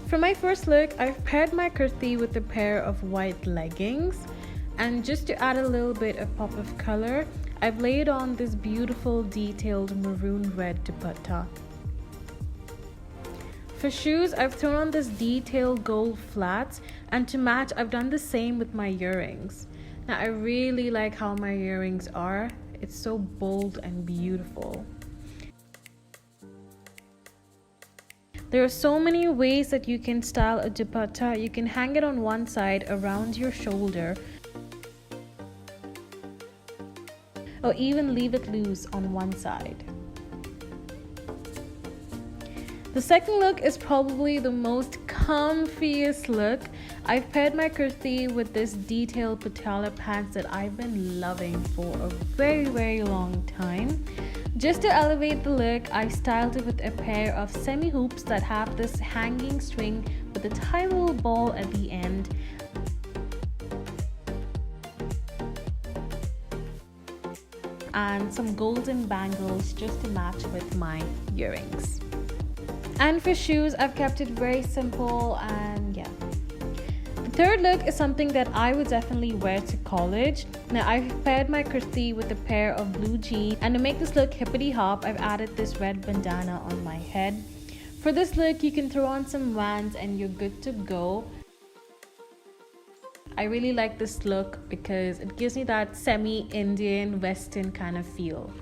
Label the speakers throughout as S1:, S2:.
S1: For my first look, I've paired my kurti with a pair of white leggings, and just to add a little bit of pop of color, I've laid on this beautiful detailed maroon red dupatta. For shoes, I've thrown on this detailed gold flats, and to match, I've done the same with my earrings. Now, I really like how my earrings are. It's so bold and beautiful. There are so many ways that you can style a dupatta. You can hang it on one side around your shoulder, or even leave it loose on one side. The second look is probably the most comfiest look. I've paired my kurti with this detailed patiala pants that I've been loving for a very long time. Just to elevate the look, I styled it with a pair of semi hoops that have this hanging string with a tiny little ball at the end. And some golden bangles just to match with my earrings. And for shoes, I've kept it very simple, and yeah. The third look is something that I would definitely wear to college. Now, I've paired my kurti with a pair of blue jeans, and to make this look hippity hop, I've added this red bandana on my head. For this look, you can throw on some Vans and you're good to go. I really like this look because it gives me that semi-Indian Western kind of feel.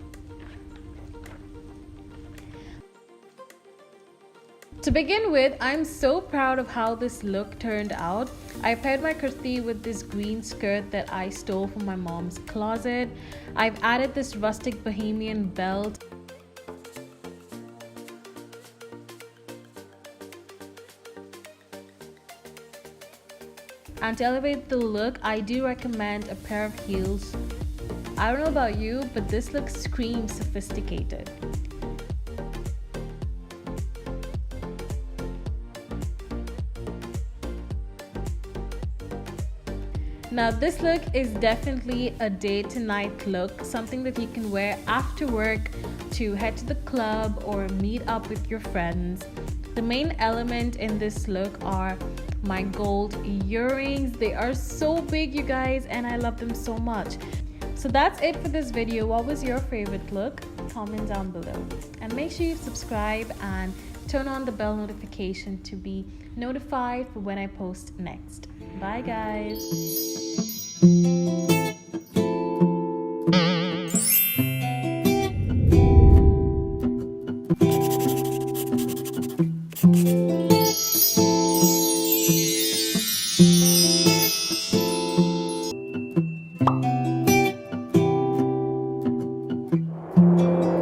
S1: To begin with, I'm so proud of how this look turned out. I paired my kurti with this green skirt that I stole from my mom's closet. I've added this rustic bohemian belt. And to elevate the look, I do recommend a pair of heels. I don't know about you, but this look screams sophisticated. Now, this look is definitely a day to night look, something that you can wear after work to head to the club or meet up with your friends. The main element in this look are my gold earrings. They are so big, you guys, and I love them so much. So that's it for this video. What was your favorite look? Comment down below, and make sure you subscribe and turn on the bell notification to be notified for when I post next. Bye guys.